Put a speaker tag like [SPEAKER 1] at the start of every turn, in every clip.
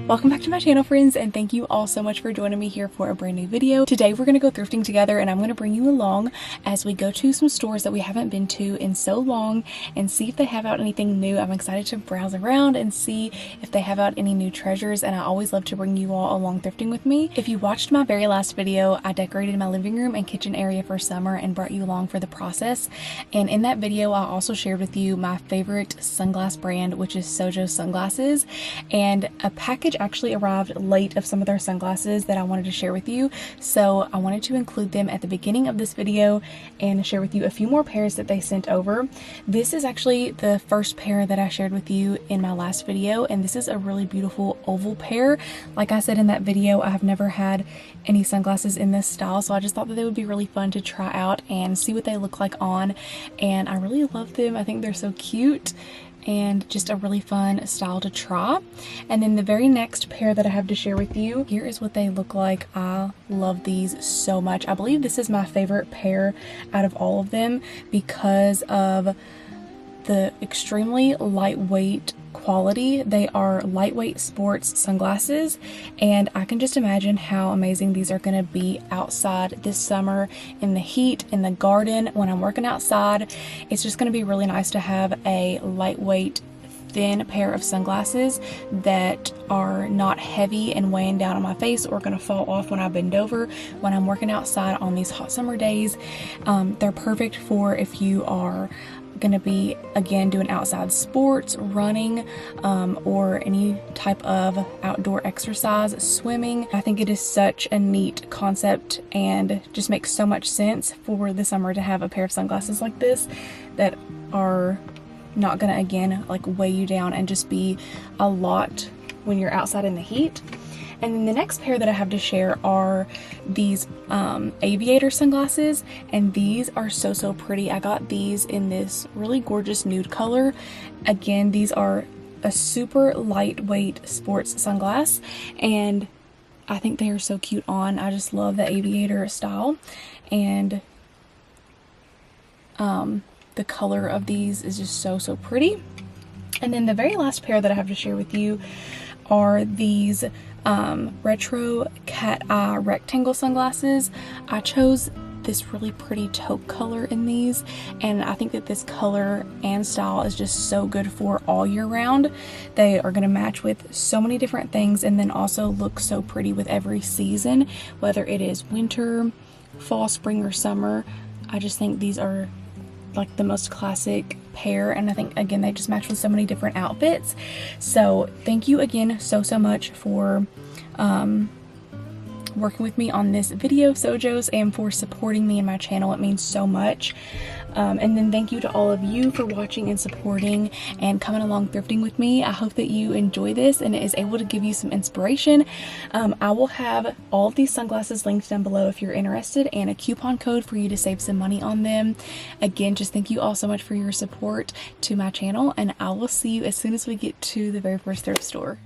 [SPEAKER 1] Welcome back to my channel, friends, and thank you all so much for joining me here for a brand new video. Today we're going to go thrifting together, and I'm going to bring you along as we go to some stores that we haven't been to in so long and see if they have out anything new. I'm excited to browse around and see if they have out any new treasures, and I always love to bring you all along thrifting with me. If you watched my very last video, I decorated my living room and kitchen area for summer and brought you along for the process, and in that video I also shared with you my favorite sunglass brand, which is Sojo sunglasses, and a package actually arrived late of some of their sunglasses that I wanted to share with you, so I wanted to include them at the beginning of this video and share with you a few more pairs that they sent over. This is actually the first pair that I shared with you in my last video, and this is a really beautiful oval pair. Like I said in that video, I have never had any sunglasses in this style, so I just thought that they would be really fun to try out and see what they look like on, and I really love them. I think they're so cute and just a really fun style to try. And then the very next pair that I have to share with you, here is what they look like. I love these so much. I believe this is my favorite pair out of all of them because of the extremely lightweight quality. They are lightweight sports sunglasses, and I can just imagine how amazing these are going to be outside this summer in the heat, in the garden, when I'm working outside. It's just going to be really nice to have a lightweight, thin pair of sunglasses that are not heavy and weighing down on my face or going to fall off when I bend over when I'm working outside on these hot summer days. They're perfect for if you are going to be, again, doing outside sports, running, or any type of outdoor exercise, swimming. I think it is such a neat concept and just makes so much sense for the summer to have a pair of sunglasses like this that are not going to, again, like weigh you down and just be a lot when you're outside in the heat. And then the next pair that I have to share are these aviator sunglasses, and these are so pretty. I got these in this really gorgeous nude color. Again, these are a super lightweight sports sunglass, and I think they are so cute on. I just love the aviator style, and the color of these is just so pretty. And then the very last pair that I have to share with you are these retro cat eye rectangle sunglasses. I chose this really pretty taupe color in these, and I think that this color and style is just so good for all year round. They are going to match with so many different things and then also look so pretty with every season, whether it is winter, fall, spring, or summer. I just think these are like the most classic pair, and I think, again, they just match with so many different outfits. So thank you again so much for working with me on this video, Sojos, and for supporting me and my channel. It means so much. And then thank you to all of you for watching and supporting and coming along thrifting with me. I hope that you enjoy this and it is able to give you some inspiration. I will have all of these sunglasses linked down below if you're interested, and a coupon code for you to save some money on them. Again, just thank you all so much for your support to my channel, and I will see you as soon as we get to the very first thrift store.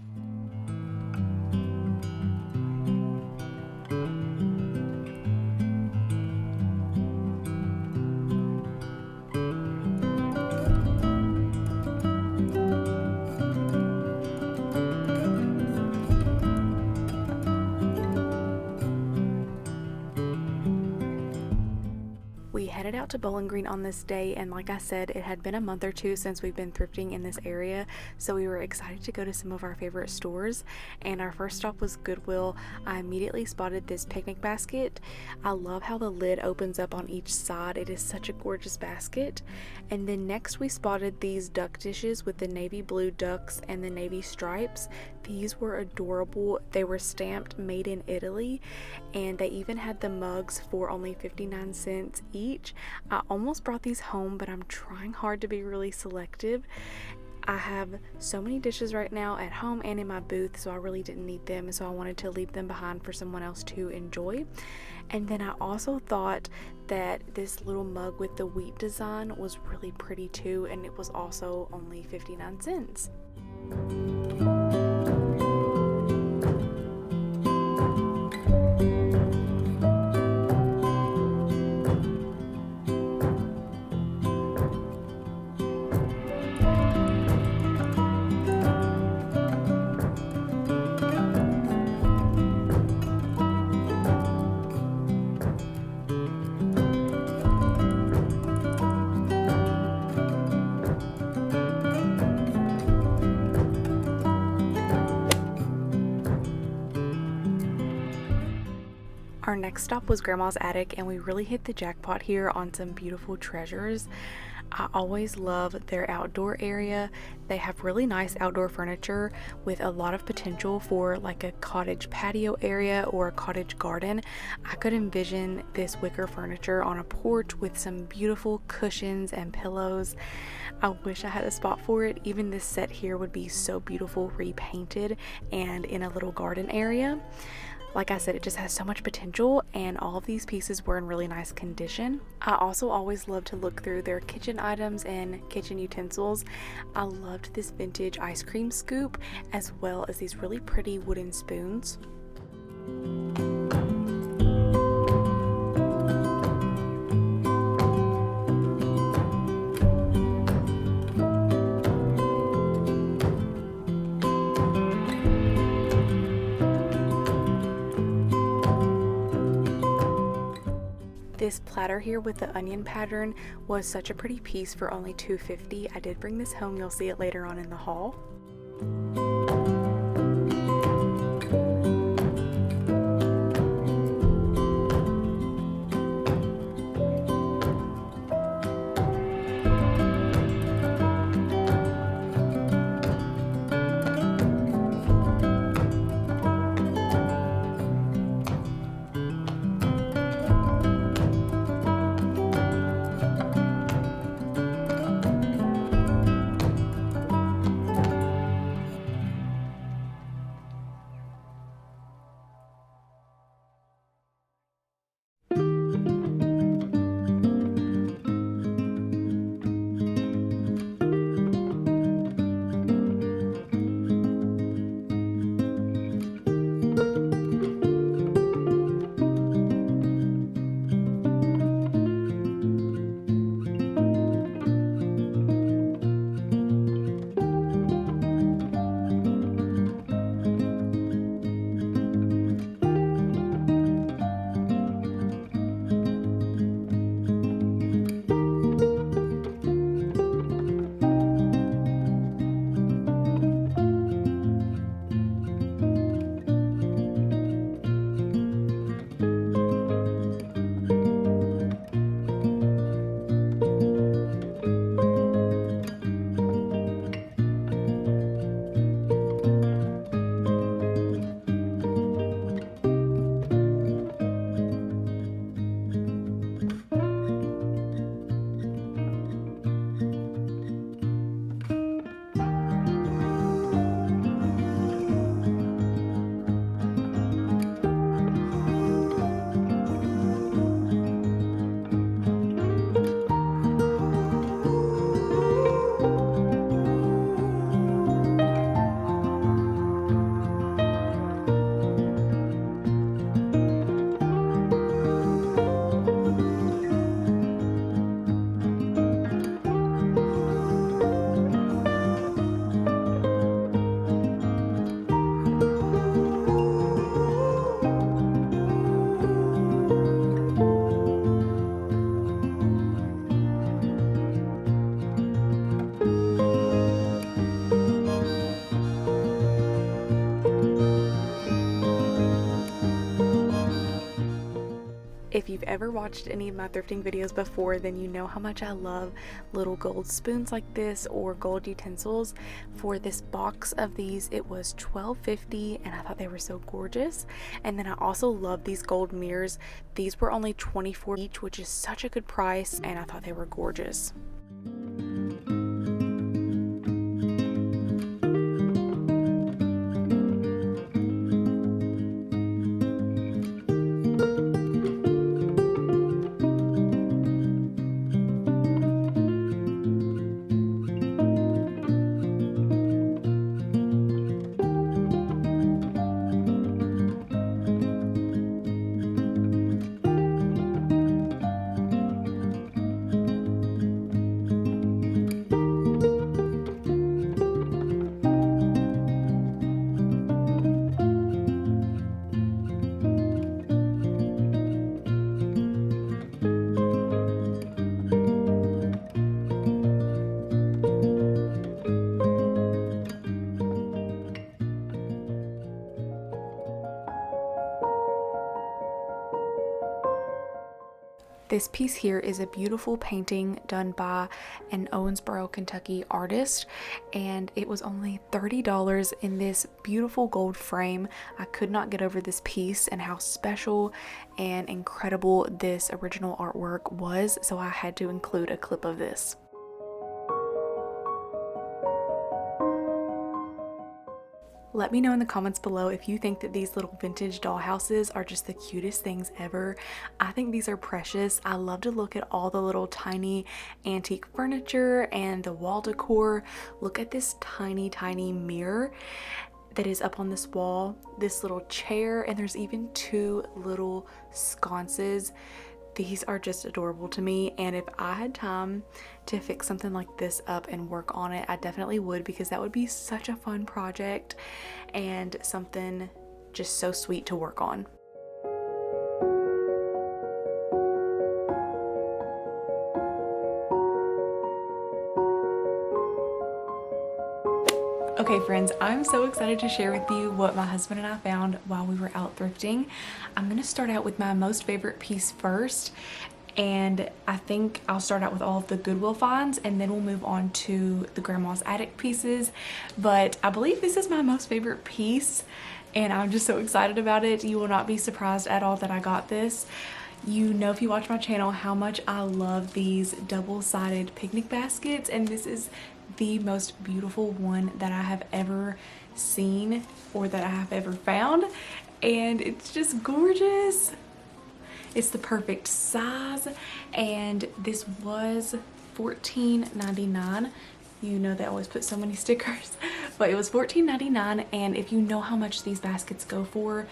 [SPEAKER 1] We headed out to Bowling Green on this day, and like I said, it had been a month or two since we've been thrifting in this area, so we were excited to go to some of our favorite stores. And our first stop was Goodwill. I immediately spotted this picnic basket. I love how the lid opens up on each side. It is such a gorgeous basket. And then next we spotted these duck dishes with the navy blue ducks and the navy stripes. These were adorable. They were stamped made in Italy, and they even had the mugs for only 59 cents each. I almost brought these home, but I'm trying hard to be really selective. I have so many dishes right now at home and in my booth, so I really didn't need them, so I wanted to leave them behind for someone else to enjoy. And then I also thought that this little mug with the wheat design was really pretty too, and it was also only 59 cents. next stop was Grandma's attic, and we really hit the jackpot here on some beautiful treasures. I always love their outdoor area. They have really nice outdoor furniture with a lot of potential for like a cottage patio area or a cottage garden. I could envision this wicker furniture on a porch with some beautiful cushions and pillows. I wish I had a spot for it. Even this set here would be so beautiful repainted and in a little garden area. Like I said, it just has so much potential, and all of these pieces were in really nice condition. I also always love to look through their kitchen items and kitchen utensils. I loved this vintage ice cream scoop, as well as these really pretty wooden spoons. This platter here with the onion pattern was such a pretty piece for only $2.50. I did bring this home. You'll see it later on in the haul. If you've ever watched any of my thrifting videos before, then you know how much I love little gold spoons like this or gold utensils. For this box of these, it was $12.50, and I thought they were so gorgeous. And then I also love these gold mirrors. These were only $24 each, which is such a good price, and I thought they were gorgeous. This piece here is a beautiful painting done by an Owensboro, Kentucky artist, and it was only $30 in this beautiful gold frame. I could not get over this piece and how special and incredible this original artwork was, so I had to include a clip of this. Let me know in the comments below if you think that these little vintage doll houses are just the cutest things ever. I think these are precious. I love to look at all the little tiny antique furniture and the wall decor. Look at this tiny mirror that is up on this wall, this little chair, and there's even two little sconces. These are just adorable to me, and if I had time to fix something like this up and work on it, I definitely would, because that would be such a fun project and something just so sweet to work on. Okay friends, I'm so excited to share with you what my husband and I found while we were out thrifting. I'm going to start out with my most favorite piece first, and I think I'll start out with all of the Goodwill finds and then we'll move on to the grandma's attic pieces. But I believe this is my most favorite piece and I'm just so excited about it. You will not be surprised at all that I got this. You know, if you watch my channel, how much I love these double-sided picnic baskets, and this is the most beautiful one that I have ever seen or that I have ever found, and it's just gorgeous. It's the perfect size, and this was $14.99. You know they always put so many stickers, but it was $14.99, and if you know how much these baskets go for,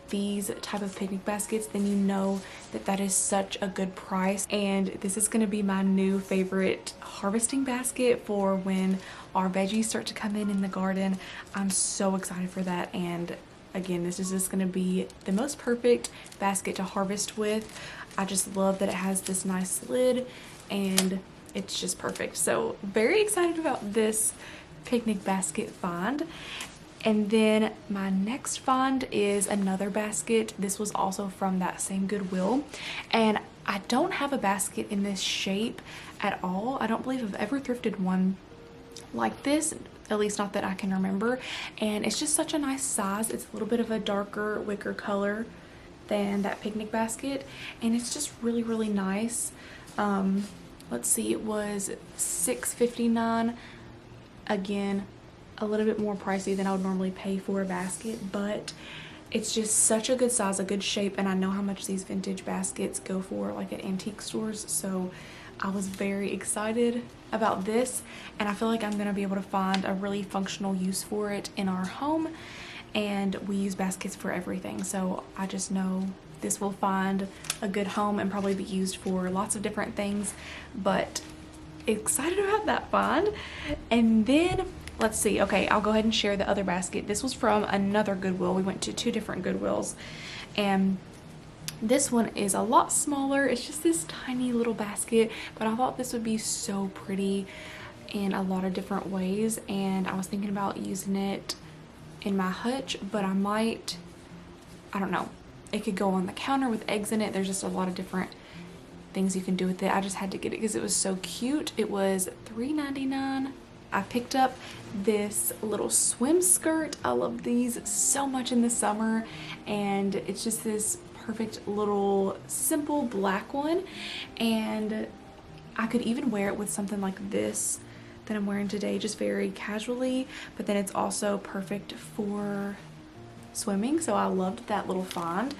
[SPEAKER 1] these type of picnic baskets, then you know that that is such a good price. And this is going to be my new favorite harvesting basket for when our veggies start to come in the garden. I'm so excited for that, and again, this is just going to be the most perfect basket to harvest with. I just love that it has this nice lid and it's just perfect. So very excited about this picnic basket find. And then my next find is another basket. This was also from that same Goodwill, and I don't have a basket in this shape at all. I don't believe I've ever thrifted one like this, at least not that I can remember, and it's just such a nice size. It's a little bit of a darker wicker color than that picnic basket, and it's just really nice. Let's see, it was $6.59. Again, a little bit more pricey than I would normally pay for a basket, but it's just such a good size, a good shape, and I know how much these vintage baskets go for like at antique stores, so I was very excited about this, and I feel like I'm gonna be able to find a really functional use for it in our home, and we use baskets for everything, so I just know this will find a good home and probably be used for lots of different things. But excited about that find. And then let's see, okay, I'll go ahead and share the other basket. This was from another Goodwill. We went to two different Goodwills, and this one is a lot smaller. It's just this tiny little basket, but I thought this would be so pretty in a lot of different ways, and I was thinking about using it in my hutch, but I don't know, it could go on the counter with eggs in it. There's just a lot of different things you can do with it. I just had to get it because it was so cute. It was $3.99. I picked up this little swim skirt. I love these so much in the summer, and it's just this perfect little simple black one, and I could even wear it with something like this that I'm wearing today, just very casually, but then it's also perfect for swimming, so I loved that little find.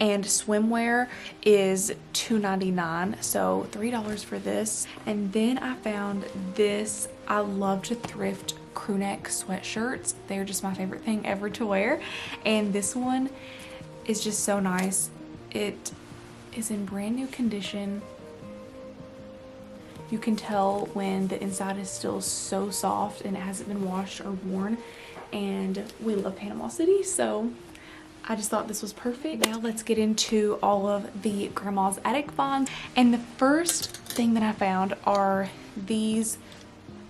[SPEAKER 1] And swimwear is $2.99, so $3 for this. And then I found this. I love to thrift crew neck sweatshirts. They're just my favorite thing ever to wear, and this one is just so nice. It is in brand new condition. You can tell when the inside is still so soft and it hasn't been washed or worn, and we love Panama City, so I just thought this was perfect. Now let's get into all of the grandma's attic finds. And the first thing that I found are these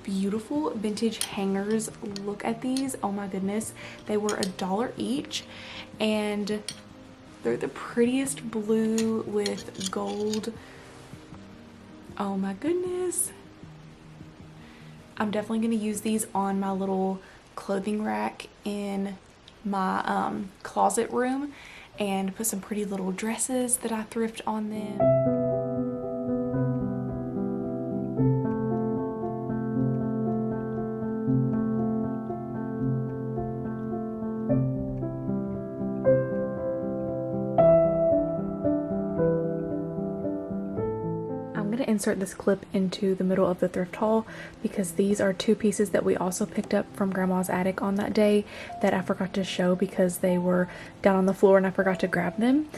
[SPEAKER 1] beautiful vintage hangers. Look at these. Oh my goodness, they were $1 each, and They're the prettiest blue with gold. Oh my goodness. I'm definitely going to use these on my little clothing rack in my closet room and put some pretty little dresses that I thrift on them. Insert this clip into the middle of the thrift haul because these are two pieces that we also picked up from Grandma's attic on that day that I forgot to show because they were down on the floor and I forgot to grab them.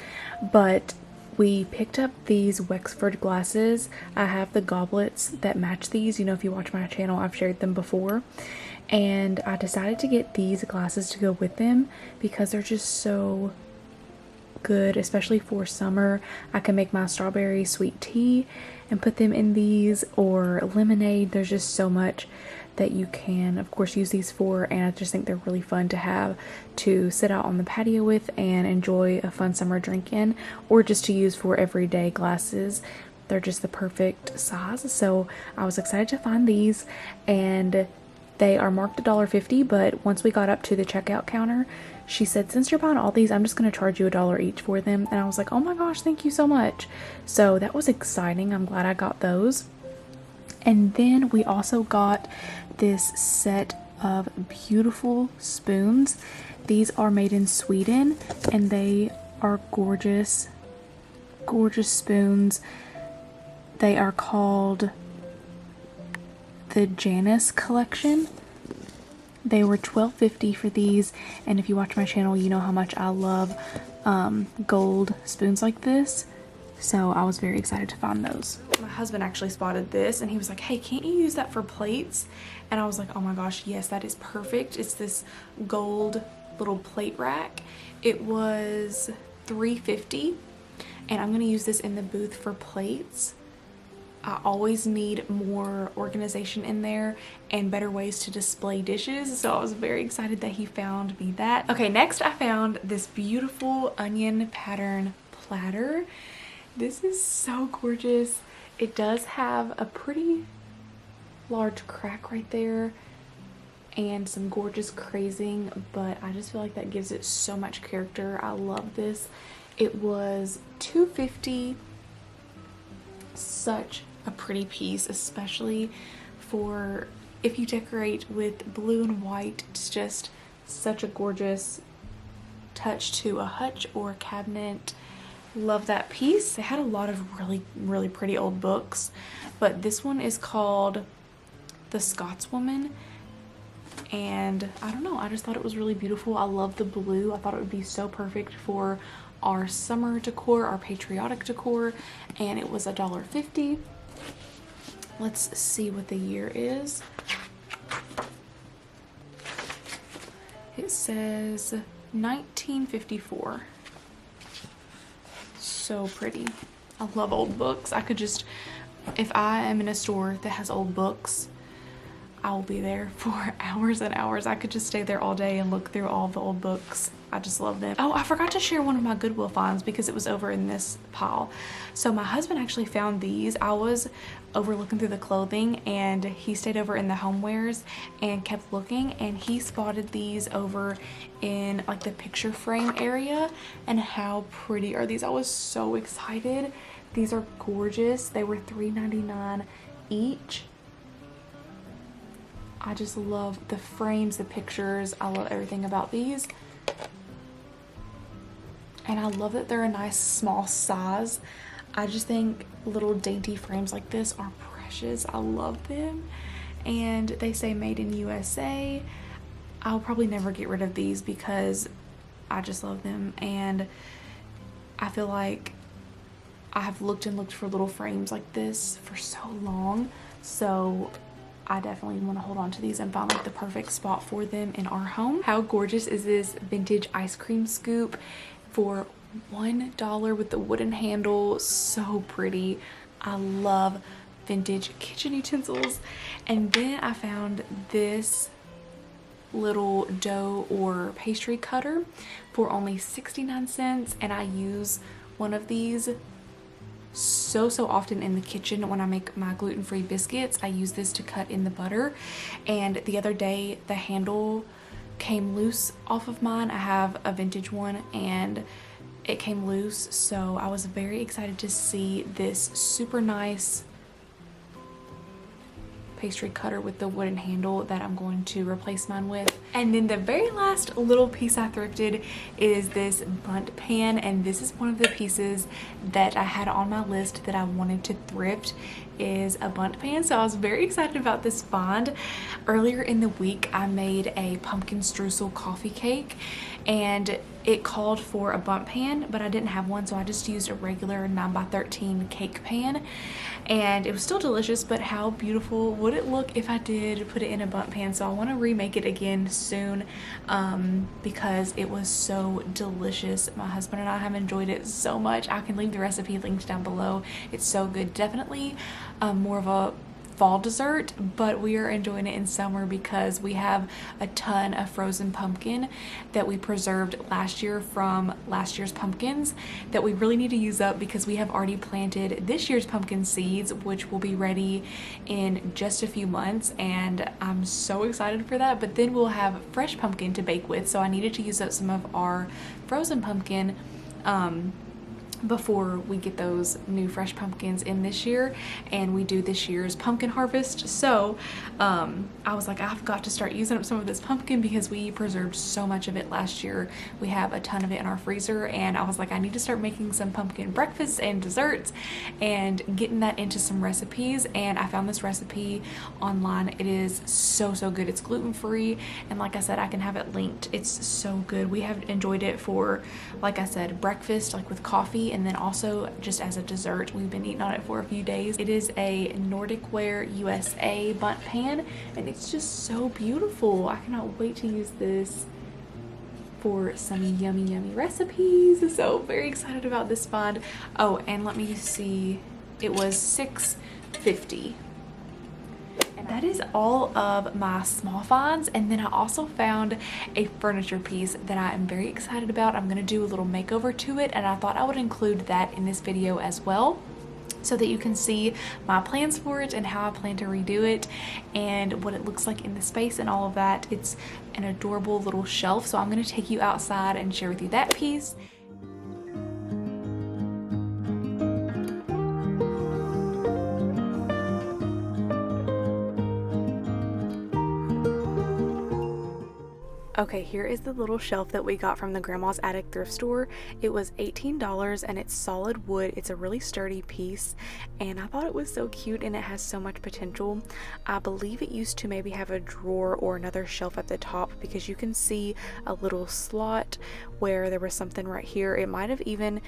[SPEAKER 1] But we picked up these Wexford glasses. I have the goblets that match these. You know, if you watch my channel, I've shared them before. And I decided to get these glasses to go with them because they're just so good, especially for summer. I can make my strawberry sweet tea and put them in these, or lemonade. There's just so much that you can of course use these for, and I just think they're really fun to have to sit out on the patio with and enjoy a fun summer drink in, or just to use for everyday glasses. They're just the perfect size. So I was excited to find these, and they are marked $1.50, but once we got up to the checkout counter, she said, since you're buying all these, I'm just going to charge you $1 each for them. And I was like, oh my gosh, thank you so much. So that was exciting. I'm glad I got those. And then we also got this set of beautiful spoons. These are made in Sweden and they are gorgeous, gorgeous spoons. They are called the Janus collection. They were $12.50 for these, and if you watch my channel, you know how much I love gold spoons like this. So I was very excited to find those. My husband actually spotted this and he was like, hey, can't you use that for plates? And I was like, oh my gosh, yes, that is perfect. It's this gold little plate rack. It was $3.50, and I'm gonna use this in the booth for plates. I always need more organization in there and better ways to display dishes, so I was very excited that he found me that. Okay, next I found this beautiful onion pattern platter. This is so gorgeous. It does have a pretty large crack right there and some gorgeous crazing, but I just feel like that gives it so much character. I love this. It was $2.50. Such a pretty piece, especially for if you decorate with blue and white. It's just such a gorgeous touch to a hutch or a cabinet. Love that piece. They had a lot of really pretty old books, but this one is called The Scotswoman, and I don't know, I just thought it was really beautiful. I love the blue. I thought it would be so perfect for our summer decor, our patriotic decor, and it was $1.50. Let's see what the year is. It says 1954. So pretty. I love old books. I could just, if I am in a store that has old books, I will be there for hours and hours. I could just stay there all day and look through all the old books. I just love them. Oh, I forgot to share one of my Goodwill finds because it was over in this pile. So my husband actually found these. I was over looking through the clothing and he stayed over in the homewares and kept looking, and he spotted these over in like the picture frame area. And how pretty are these? I was so excited. These are gorgeous. They were $3.99 each. I just love the frames, the pictures. I love everything about these. And I love that they're a nice small size. I just think little dainty frames like this are precious. I love them. And they say made in USA. I'll probably never get rid of these because I just love them. And I feel like I have looked and looked for little frames like this for so long. So I definitely want to hold on to these and find like the perfect spot for them in our home. How gorgeous is this vintage ice cream scoop for $1 with the wooden handle? So pretty. I love vintage kitchen utensils. And then I found this little dough or pastry cutter for only 69 cents, and I use one of these so often in the kitchen when I make my gluten-free biscuits. I use this to cut in the butter, and the other day the handle came loose off of mine. I have a vintage one and it came loose, so I was very excited to see this super nice pastry cutter with the wooden handle that I'm going to replace mine with. And then the very last little piece I thrifted is this bundt pan, and this is one of the pieces that I had on my list that I wanted to thrift, is a bundt pan. So I was very excited about this find. Earlier in the week I made a pumpkin streusel coffee cake and it called for a bundt pan, but I didn't have one, so I just used a regular 9x13 cake pan, and it was still delicious. But how beautiful would it look if I did put it in a bundt pan? So I want to remake it again soon because it was so delicious. My husband and I have enjoyed it so much. I can leave the recipe linked down below. It's so good. Definitely more of a fall dessert, but we are enjoying it in summer because we have a ton of frozen pumpkin that we preserved last year from last year's pumpkins that we really need to use up, because we have already planted this year's pumpkin seeds, which will be ready in just a few months, and I'm so excited for that. But then we'll have fresh pumpkin to bake with, so I needed to use up some of our frozen pumpkin before we get those new fresh pumpkins in this year and we do this year's pumpkin harvest. So I was like, I've got to start using up some of this pumpkin because we preserved so much of it last year. We have a ton of it in our freezer, and I was like, I need to start making some pumpkin breakfasts and desserts and getting that into some recipes. And I found this recipe online. It is so good. It's gluten-free, and like I said, I can have it linked. It's so good. We have enjoyed it for, like I said, breakfast, like with coffee, and then also just as a dessert. We've been eating on it for a few days. It is a Nordic Ware USA bundt pan, and it's just so beautiful. I cannot wait to use this for some yummy recipes. So very excited about this find. Oh, and let me see, it was $6.50. That is all of my small finds, and then I also found a furniture piece that I am very excited about. I'm going to do a little makeover to it, and I thought I would include that in this video as well, so that you can see my plans for it and how I plan to redo it and what it looks like in the space and all of that. It's an adorable little shelf, so I'm going to take you outside and share with you that piece. Okay, here is the little shelf that we got from the Grandma's Attic thrift store. It was $18 and it's solid wood. It's a really sturdy piece, and I thought it was so cute and it has so much potential. I believe it used to maybe have a drawer or another shelf at the top, because you can see a little slot where there was something right here. It might have even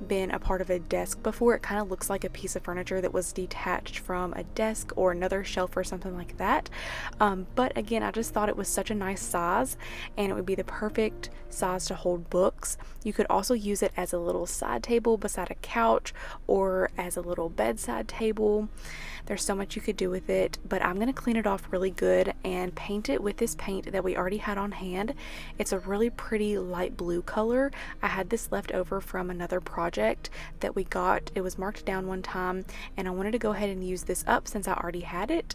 [SPEAKER 1] been a part of a desk before. It kind of looks like a piece of furniture that was detached from a desk or another shelf or something like that. But again, I just thought it was such a nice size, and it would be the perfect size to hold books. You could also use it as a little side table beside a couch or as a little bedside table. There's so much you could do with it, but I'm going to clean it off really good and paint it with this paint that we already had on hand. It's a really pretty light blue color. I had this left over from another project that we got. It was marked down one time, and I wanted to go ahead and use this up since I already had it.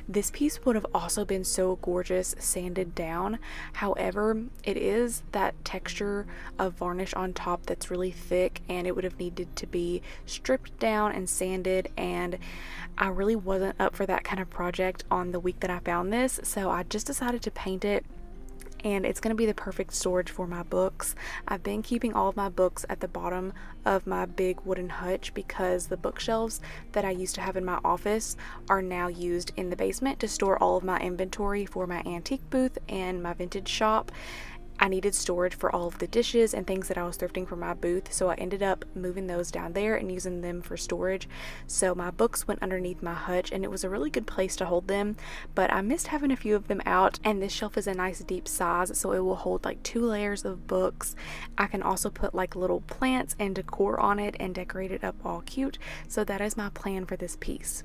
[SPEAKER 1] This piece would have also been so gorgeous sanded down. However, it is that texture of varnish on top that's really thick, and it would have needed to be stripped down and sanded, and I really wasn't up for that kind of project on the week that I found this, so I just decided to paint it, and it's going to be the perfect storage for my books. I've been keeping all of my books at the bottom of my big wooden hutch because the bookshelves that I used to have in my office are now used in the basement to store all of my inventory for my antique booth and my vintage shop. I needed storage for all of the dishes and things that I was thrifting for my booth, so I ended up moving those down there and using them for storage. So my books went underneath my hutch, and it was a really good place to hold them, but I missed having a few of them out, and this shelf is a nice deep size, so it will hold like 2 layers of books. I can also put like little plants and decor on it and decorate it up all cute, so that is my plan for this piece.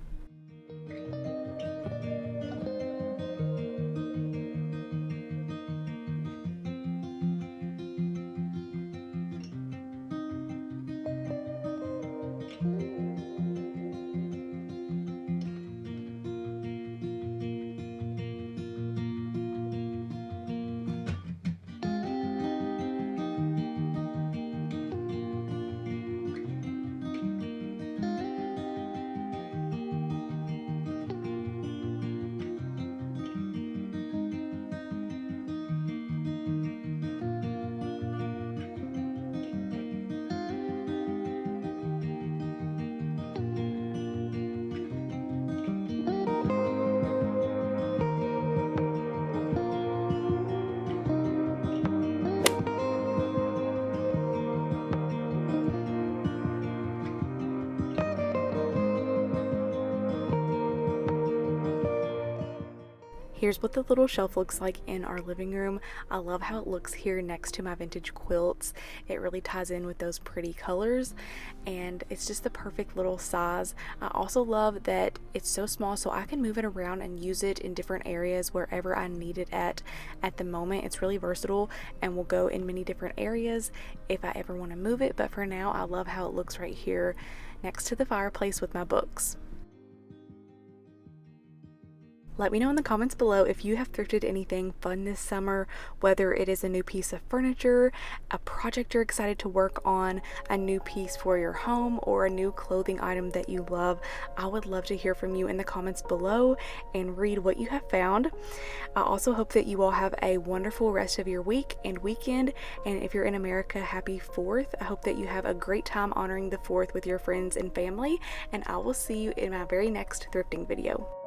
[SPEAKER 1] Here's what the little shelf looks like in our living room. I love how it looks here next to my vintage quilts. It really ties in with those pretty colors, and it's just the perfect little size. I also love that it's so small, so I can move it around and use it in different areas wherever I need it at the moment. It's really versatile and will go in many different areas if I ever want to move it, but for now I love how it looks right here next to the fireplace with my books. Let me know in the comments below if you have thrifted anything fun this summer, whether it is a new piece of furniture, a project you're excited to work on, a new piece for your home, or a new clothing item that you love. I would love to hear from you in the comments below and read what you have found. I also hope that you all have a wonderful rest of your week and weekend, and if you're in America, happy 4th. I hope that you have a great time honoring the 4th with your friends and family, and I will see you in my very next thrifting video.